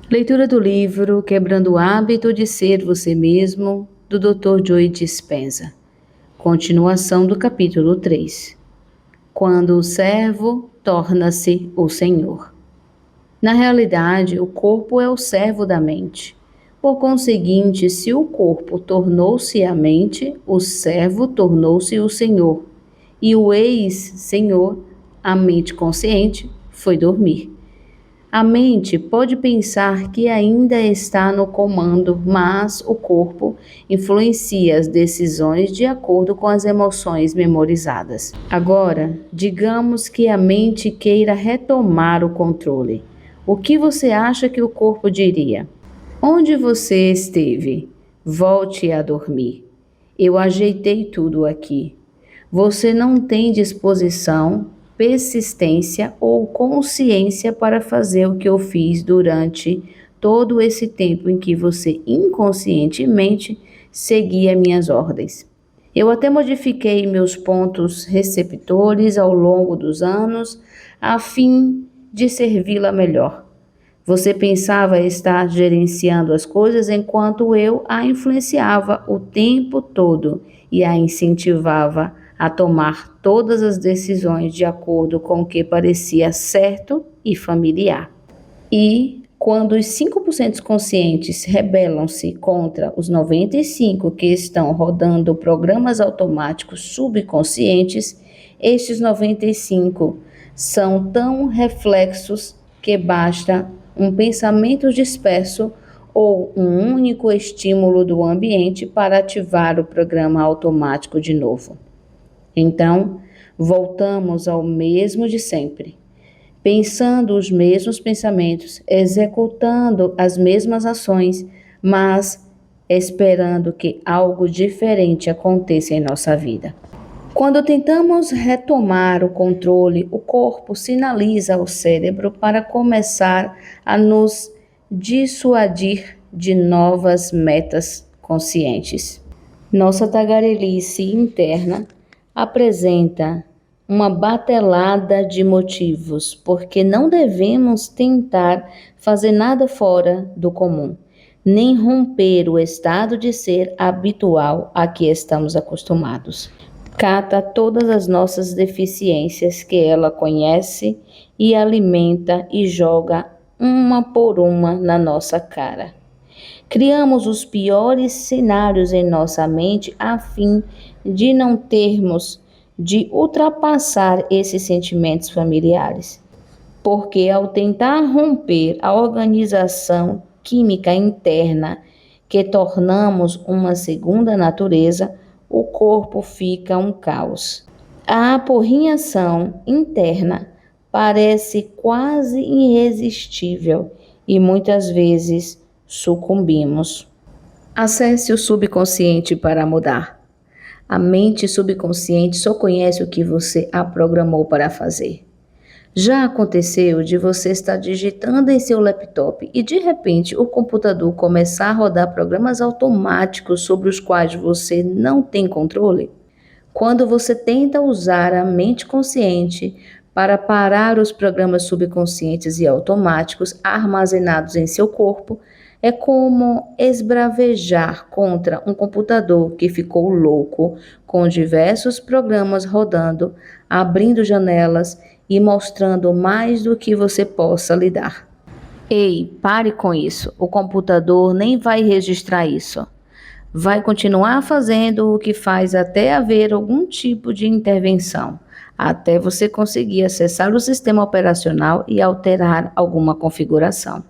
Leitura do livro Quebrando o Hábito de Ser Você Mesmo, do Dr. Joe Dispenza. Continuação do capítulo 3. Quando o servo torna-se o Senhor. Na realidade, o corpo é o servo da mente. Por conseguinte, se o corpo tornou-se a mente, o servo tornou-se o Senhor. E o ex-senhor, a mente consciente, foi dormir. A mente pode pensar que ainda está no comando, mas o corpo influencia as decisões de acordo com as emoções memorizadas. Agora, digamos que a mente queira retomar o controle. O que você acha que o corpo diria? Onde você esteve? Volte a dormir. Eu ajeitei tudo aqui. Você não tem disposição, persistência ou consciência para fazer o que eu fiz durante todo esse tempo em que você inconscientemente seguia minhas ordens. Eu até modifiquei meus pontos receptores ao longo dos anos a fim de servi-la melhor. Você pensava estar gerenciando as coisas enquanto eu a influenciava o tempo todo e a incentivava a tomar todas as decisões de acordo com o que parecia certo e familiar. E quando os 5% conscientes rebelam-se contra os 95% que estão rodando programas automáticos subconscientes, estes 95% são tão reflexos que basta um pensamento disperso ou um único estímulo do ambiente para ativar o programa automático de novo. Então, voltamos ao mesmo de sempre, pensando os mesmos pensamentos, executando as mesmas ações, mas esperando que algo diferente aconteça em nossa vida. Quando tentamos retomar o controle, o corpo sinaliza ao cérebro para começar a nos dissuadir de novas metas conscientes. Nossa tagarelice interna apresenta uma batelada de motivos porque não devemos tentar fazer nada fora do comum, nem romper o estado de ser habitual a que estamos acostumados. Cata todas as nossas deficiências que ela conhece e alimenta e joga uma por uma na nossa cara. Criamos os piores cenários em nossa mente a fim de não termos de ultrapassar esses sentimentos familiares. Porque ao tentar romper a organização química interna que tornamos uma segunda natureza, o corpo fica um caos. A apurrinhação interna parece quase irresistível e muitas vezes sucumbimos. Acesse o subconsciente para mudar. A mente subconsciente só conhece o que você a programou para fazer. Já aconteceu de você estar digitando em seu laptop e de repente o computador começar a rodar programas automáticos sobre os quais você não tem controle? Quando você tenta usar a mente consciente para parar os programas subconscientes e automáticos armazenados em seu corpo, é como esbravejar contra um computador que ficou louco, com diversos programas rodando, abrindo janelas e mostrando mais do que você possa lidar. Ei, pare com isso. O computador nem vai registrar isso. Vai continuar fazendo o que faz até haver algum tipo de intervenção, até você conseguir acessar o sistema operacional e alterar alguma configuração.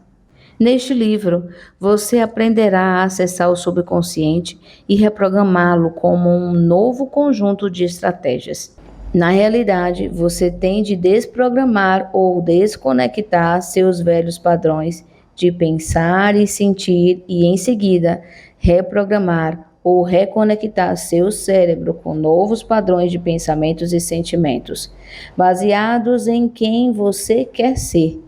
Neste livro, você aprenderá a acessar o subconsciente e reprogramá-lo como um novo conjunto de estratégias. Na realidade, você tem de desprogramar ou desconectar seus velhos padrões de pensar e sentir e, em seguida, reprogramar ou reconectar seu cérebro com novos padrões de pensamentos e sentimentos, baseados em quem você quer ser.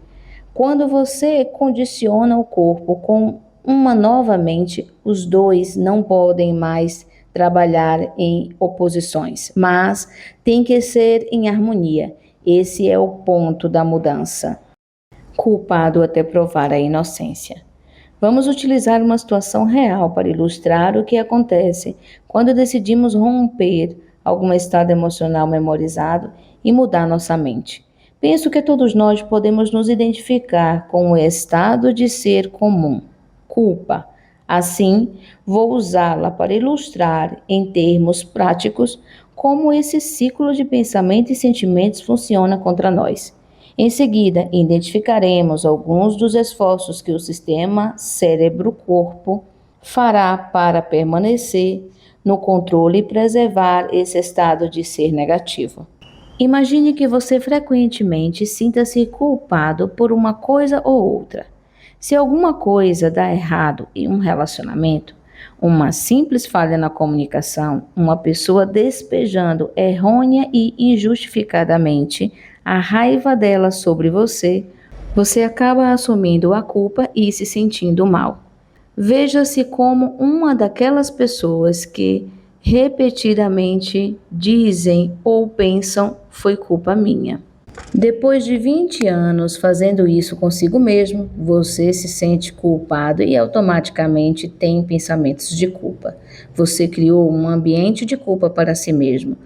Quando você condiciona o corpo com uma nova mente, os dois não podem mais trabalhar em oposições, mas tem que ser em harmonia. Esse é o ponto da mudança. culpado até provar a inocência. Vamos utilizar uma situação real para ilustrar o que acontece quando decidimos romper algum estado emocional memorizado e mudar nossa mente. Penso que todos nós podemos nos identificar com o estado de ser comum, culpa. Assim, vou usá-la para ilustrar, em termos práticos, como esse ciclo de pensamento e sentimentos funciona contra nós. Em seguida, identificaremos alguns dos esforços que o sistema cérebro-corpo fará para permanecer no controle e preservar esse estado de ser negativo. Imagine que você frequentemente sinta-se culpado por uma coisa ou outra. Se alguma coisa dá errado em um relacionamento, uma simples falha na comunicação, uma pessoa despejando errônea e injustificadamente a raiva dela sobre você, você acaba assumindo a culpa e se sentindo mal. Veja-se como uma daquelas pessoas que repetidamente dizem ou pensam: foi culpa minha. Depois de 20 anos fazendo isso consigo mesmo, você se sente culpado e automaticamente tem pensamentos de culpa. Você criou um ambiente de culpa para si mesmo.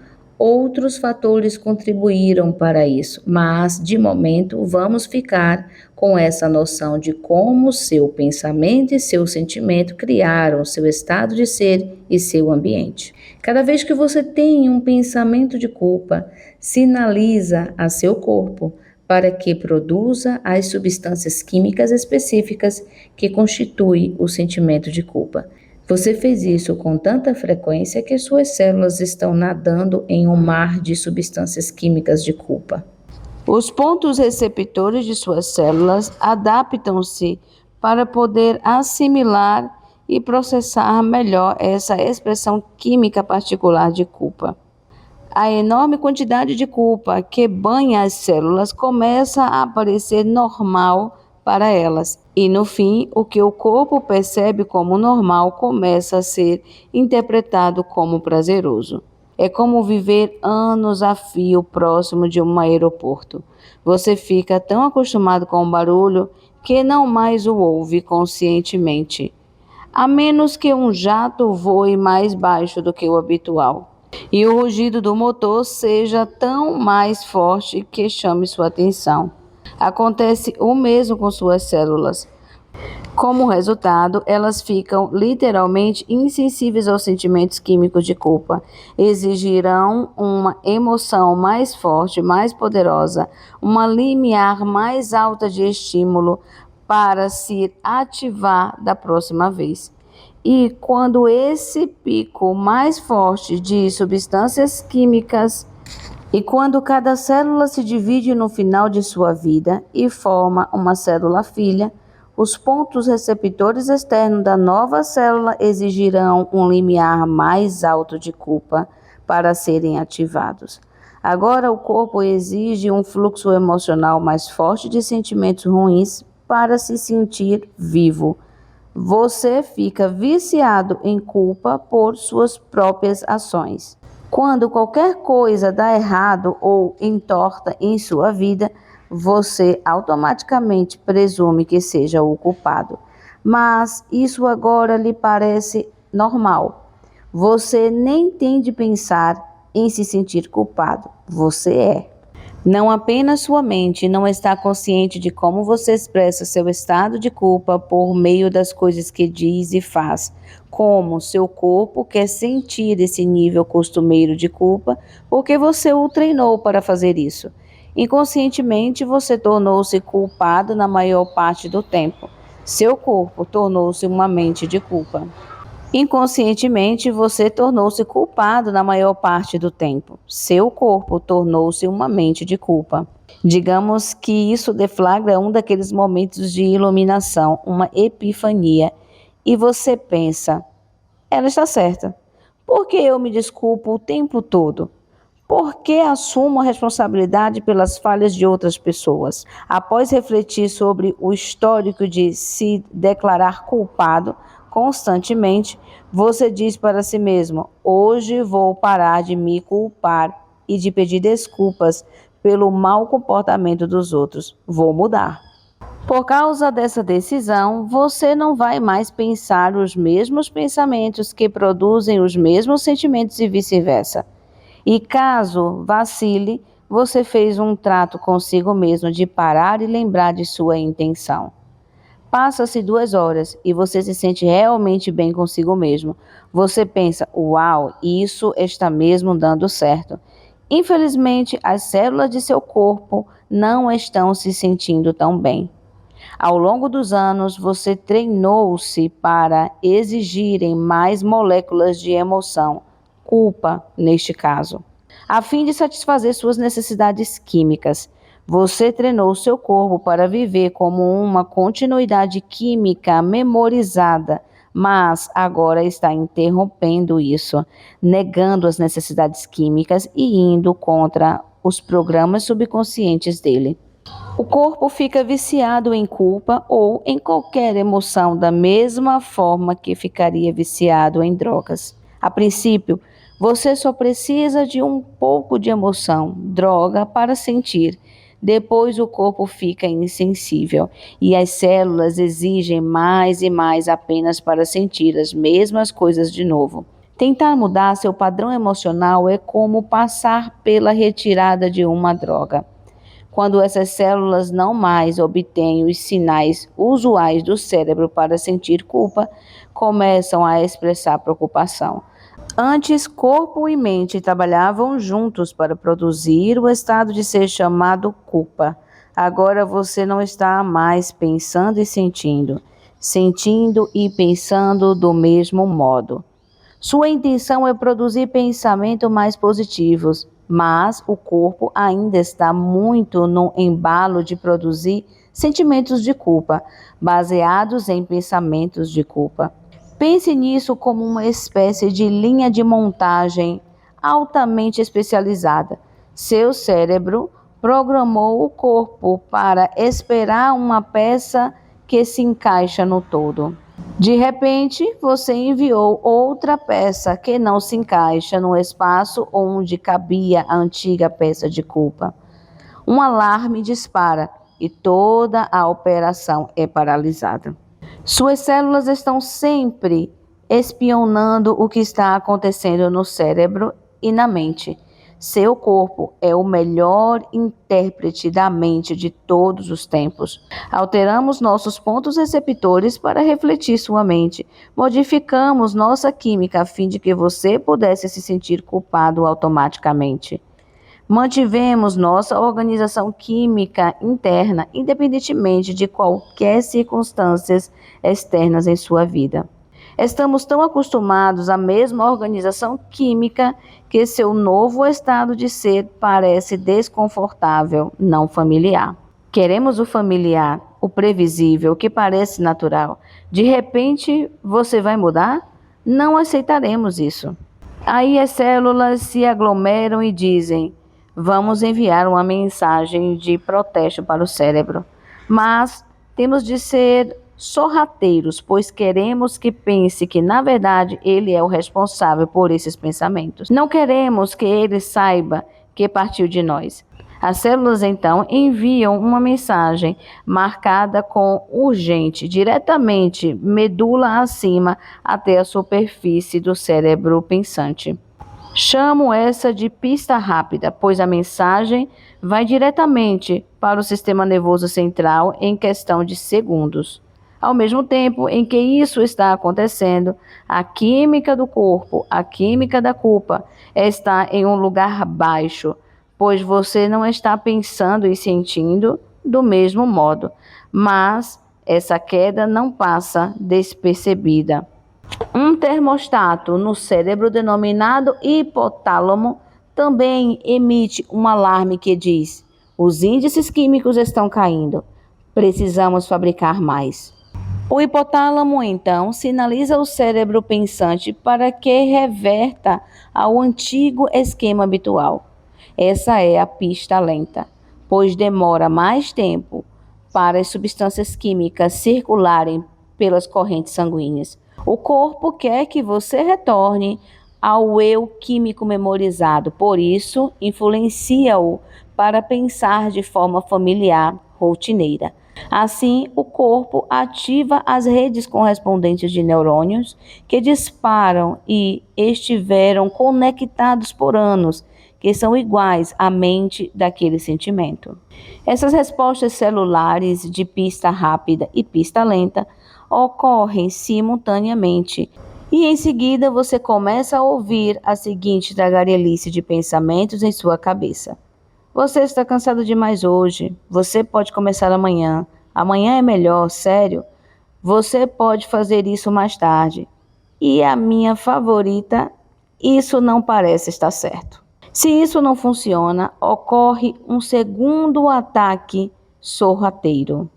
Outros fatores contribuíram para isso, mas de momento vamos ficar com essa noção de como seu pensamento e seu sentimento criaram seu estado de ser e seu ambiente. Cada vez que você tem um pensamento de culpa, sinaliza a seu corpo para que produza as substâncias químicas específicas que constituem o sentimento de culpa. Você fez isso com tanta frequência que suas células estão nadando em um mar de substâncias químicas de culpa. Os pontos receptores de suas células adaptam-se para poder assimilar e processar melhor essa expressão química particular de culpa. A enorme quantidade de culpa que banha as células começa a parecer normal para elas, e no fim, o que o corpo percebe como normal começa a ser interpretado como prazeroso. É como viver anos a fio próximo de um aeroporto. Você fica tão acostumado com o barulho que não mais o ouve conscientemente, a menos que um jato voe mais baixo do que o habitual e o rugido do motor seja tão mais forte que chame sua atenção. Acontece o mesmo com suas células. Como resultado, elas ficam literalmente insensíveis aos sentimentos químicos de culpa. Exigirão uma emoção mais forte, mais poderosa, uma limiar mais alta de estímulo para se ativar da próxima vez. E quando esse pico mais forte de substâncias químicas e quando cada célula se divide no final de sua vida e forma uma célula filha, os pontos receptores externos da nova célula exigirão um limiar mais alto de culpa para serem ativados. Agora o corpo exige um fluxo emocional mais forte de sentimentos ruins para se sentir vivo. Você fica viciado em culpa por suas próprias ações. Quando qualquer coisa dá errado ou entorta em sua vida, você automaticamente presume que seja o culpado. Mas isso agora lhe parece normal. Você nem tem de pensar em se sentir culpado. Você é. Não apenas sua mente não está consciente de como você expressa seu estado de culpa por meio das coisas que diz e faz, como seu corpo quer sentir esse nível costumeiro de culpa porque você o treinou para fazer isso. Inconscientemente, você tornou-se culpado na maior parte do tempo. Seu corpo tornou-se uma mente de culpa. Inconscientemente, você tornou-se culpado na maior parte do tempo. Seu corpo tornou-se uma mente de culpa. Digamos que isso deflagra um daqueles momentos de iluminação, uma epifania, e você pensa: ela está certa. Por que eu me desculpo o tempo todo? Por que assumo a responsabilidade pelas falhas de outras pessoas? Após refletir sobre o histórico de se declarar culpado constantemente, você diz para si mesmo: hoje vou parar de me culpar e de pedir desculpas pelo mau comportamento dos outros. Vou mudar. Por causa dessa decisão, você não vai mais pensar os mesmos pensamentos que produzem os mesmos sentimentos e vice-versa. E caso vacile, você fez um trato consigo mesmo de parar e lembrar de sua intenção. Passa-se 2 horas e você se sente realmente bem consigo mesmo. Você pensa, uau, isso está mesmo dando certo. Infelizmente, as células de seu corpo não estão se sentindo tão bem. Ao longo dos anos, você treinou-se para exigirem mais moléculas de emoção, culpa neste caso, a fim de satisfazer suas necessidades químicas. Você treinou seu corpo para viver como uma continuidade química memorizada, mas agora está interrompendo isso, negando as necessidades químicas e indo contra os programas subconscientes dele. O corpo fica viciado em culpa ou em qualquer emoção, da mesma forma que ficaria viciado em drogas. A princípio, você só precisa de um pouco de emoção, droga, para sentir. Depois o corpo fica insensível e as células exigem mais e mais apenas para sentir as mesmas coisas de novo. Tentar mudar seu padrão emocional é como passar pela retirada de uma droga. Quando essas células não mais obtêm os sinais usuais do cérebro para sentir culpa, começam a expressar preocupação. Antes, corpo e mente trabalhavam juntos para produzir o estado de ser chamado culpa. Agora você não está mais pensando e sentindo e pensando do mesmo modo. Sua intenção é produzir pensamentos mais positivos, mas o corpo ainda está muito no embalo de produzir sentimentos de culpa, baseados em pensamentos de culpa. Pense nisso como uma espécie de linha de montagem altamente especializada. Seu cérebro programou o corpo para esperar uma peça que se encaixa no todo. De repente, você enviou outra peça que não se encaixa no espaço onde cabia a antiga peça de culpa. Um alarme dispara e toda a operação é paralisada. Suas células estão sempre espionando o que está acontecendo no cérebro e na mente. Seu corpo é o melhor intérprete da mente de todos os tempos. Alteramos nossos pontos receptores para refletir sua mente. Modificamos nossa química a fim de que você pudesse se sentir culpado automaticamente. Mantivemos nossa organização química interna, independentemente de qualquer circunstâncias externas em sua vida. Estamos tão acostumados à mesma organização química que seu novo estado de ser parece desconfortável, não familiar. Queremos o familiar, o previsível, o que parece natural. De repente, você vai mudar? Não aceitaremos isso. Aí as células se aglomeram e dizem: vamos enviar uma mensagem de protesto para o cérebro. Mas temos de ser sorrateiros, pois queremos que pense que, na verdade, ele é o responsável por esses pensamentos. Não queremos que ele saiba que partiu de nós. As células, então, enviam uma mensagem marcada com urgente, diretamente, medula acima, até a superfície do cérebro pensante. Chamo essa de pista rápida, pois a mensagem vai diretamente para o sistema nervoso central em questão de segundos. Ao mesmo tempo em que isso está acontecendo, a química do corpo, a química da culpa, está em um lugar baixo, pois você não está pensando e sentindo do mesmo modo, mas essa queda não passa despercebida. Um termostato no cérebro denominado hipotálamo também emite um alarme que diz: os índices químicos estão caindo, precisamos fabricar mais. O hipotálamo, então, sinaliza o cérebro pensante para que reverta ao antigo esquema habitual. Essa é a pista lenta, pois demora mais tempo para as substâncias químicas circularem pelas correntes sanguíneas. O corpo quer que você retorne ao eu químico memorizado, por isso influencia-o para pensar de forma familiar, rotineira. Assim, o corpo ativa as redes correspondentes de neurônios que disparam e estiveram conectados por anos, que são iguais à mente daquele sentimento. Essas respostas celulares de pista rápida e pista lenta ocorrem simultaneamente. E em seguida você começa a ouvir a seguinte tagarelice de pensamentos em sua cabeça. Você está cansado demais hoje. Você pode começar amanhã. Amanhã é melhor, sério. Você pode fazer isso mais tarde. E a minha favorita, isso não parece estar certo. Se isso não funciona, ocorre um segundo ataque sorrateiro.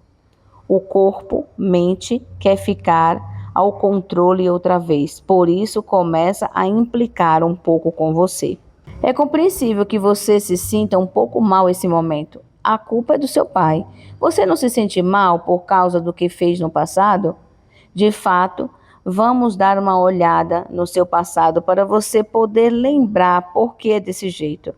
O corpo, mente, quer ficar ao controle outra vez. Por isso começa a implicar um pouco com você. É compreensível que você se sinta um pouco mal nesse momento. A culpa é do seu pai. Você não se sente mal por causa do que fez no passado? De fato, vamos dar uma olhada no seu passado para você poder lembrar por que é desse jeito.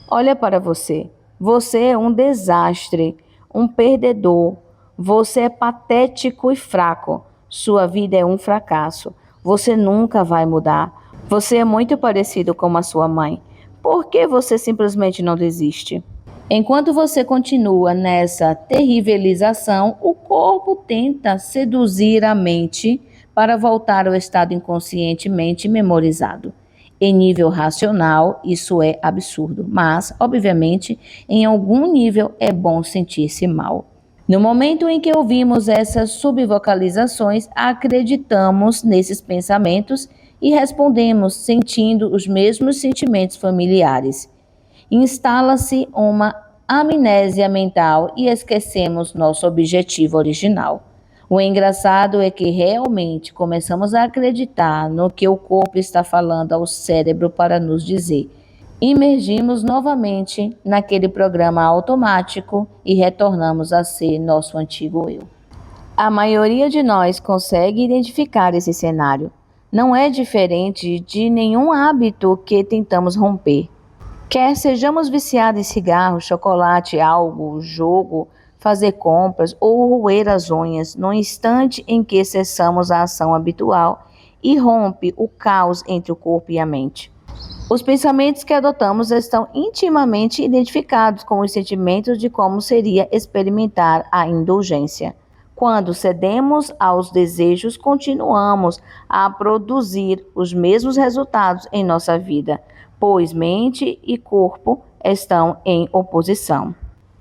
Olha para você. Você é um desastre, um perdedor. Você é patético e fraco. Sua vida é um fracasso. Você nunca vai mudar. Você é muito parecido com a sua mãe. Por que você simplesmente não desiste? Enquanto você continua nessa terribilização, o corpo tenta seduzir a mente para voltar ao estado inconscientemente memorizado. Em nível racional, isso é absurdo, mas, obviamente, em algum nível é bom sentir-se mal. No momento em que ouvimos essas subvocalizações, acreditamos nesses pensamentos e respondemos sentindo os mesmos sentimentos familiares. Instala-se uma amnésia mental e esquecemos nosso objetivo original. O engraçado é que realmente começamos a acreditar no que o corpo está falando ao cérebro para nos dizer. Imergimos novamente naquele programa automático e retornamos a ser nosso antigo eu. A maioria de nós consegue identificar esse cenário. Não é diferente de nenhum hábito que tentamos romper. Quer sejamos viciados em cigarro, chocolate, algo, jogo, fazer compras ou roer as unhas, no instante em que cessamos a ação habitual e rompe o caos entre o corpo e a mente. Os pensamentos que adotamos estão intimamente identificados com os sentimentos de como seria experimentar a indulgência. Quando cedemos aos desejos, continuamos a produzir os mesmos resultados em nossa vida, pois mente e corpo estão em oposição.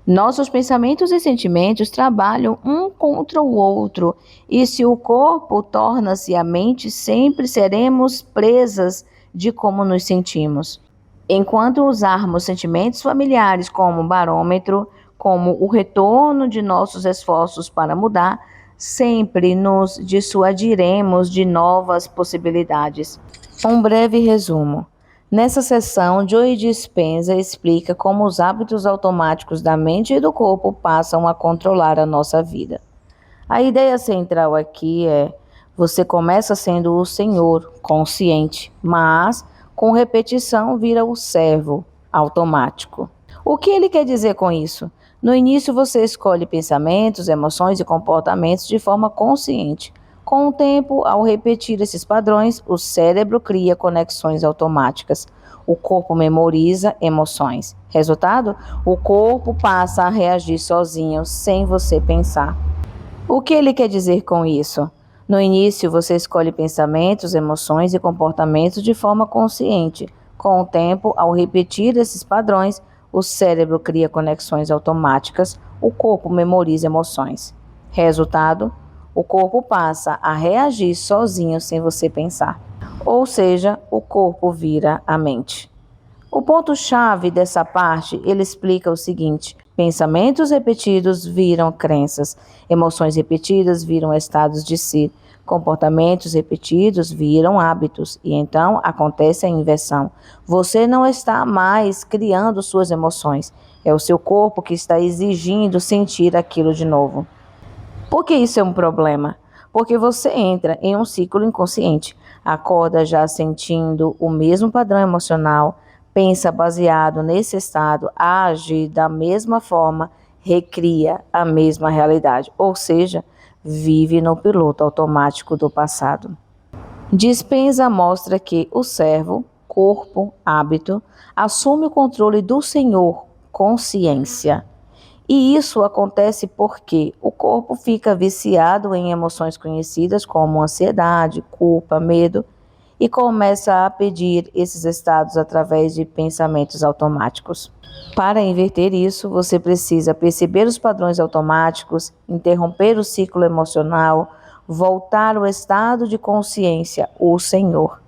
Nossos pensamentos e sentimentos trabalham um contra o outro, e se o corpo torna-se a mente, sempre seremos presas de como nos sentimos. Enquanto usarmos sentimentos familiares como barômetro, como o retorno de nossos esforços para mudar, sempre nos dissuadiremos de novas possibilidades. Um breve resumo. Nessa sessão, Joe Dispenza explica como os hábitos automáticos da mente e do corpo passam a controlar a nossa vida. A ideia central aqui é: você começa sendo o senhor, consciente, mas com repetição vira o servo, automático. O que ele quer dizer com isso? No início você escolhe pensamentos, emoções e comportamentos de forma consciente. Com o tempo, ao repetir esses padrões, o cérebro cria conexões automáticas. O corpo memoriza emoções. Resultado? O corpo passa a reagir sozinho, sem você pensar. O que ele quer dizer com isso? No início, você escolhe pensamentos, emoções e comportamentos de forma consciente. Com o tempo, ao repetir esses padrões, o cérebro cria conexões automáticas, o corpo memoriza emoções. Resultado? O corpo passa a reagir sozinho sem você pensar. Ou seja, o corpo vira a mente. O ponto-chave dessa parte, ele explica o seguinte: pensamentos repetidos viram crenças, emoções repetidas viram estados de si, comportamentos repetidos viram hábitos, e então acontece a inversão. Você não está mais criando suas emoções, é o seu corpo que está exigindo sentir aquilo de novo. Por que isso é um problema? Porque você entra em um ciclo inconsciente, acorda já sentindo o mesmo padrão emocional, pensa baseado nesse estado, age da mesma forma, recria a mesma realidade, ou seja, vive no piloto automático do passado. Dispensa mostra que o servo, corpo, hábito, assume o controle do Senhor, consciência. E isso acontece porque o corpo fica viciado em emoções conhecidas como ansiedade, culpa, medo, e começa a pedir esses estados através de pensamentos automáticos. Para inverter isso, você precisa perceber os padrões automáticos, interromper o ciclo emocional, voltar ao estado de consciência, o Senhor.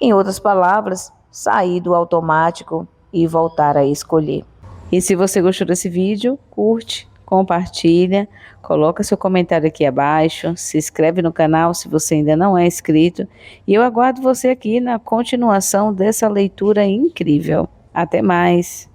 Em outras palavras, sair do automático e voltar a escolher. E se você gostou desse vídeo, curte, compartilha, coloca seu comentário aqui abaixo, se inscreve no canal se você ainda não é inscrito e eu aguardo você aqui na continuação dessa leitura incrível. Até mais!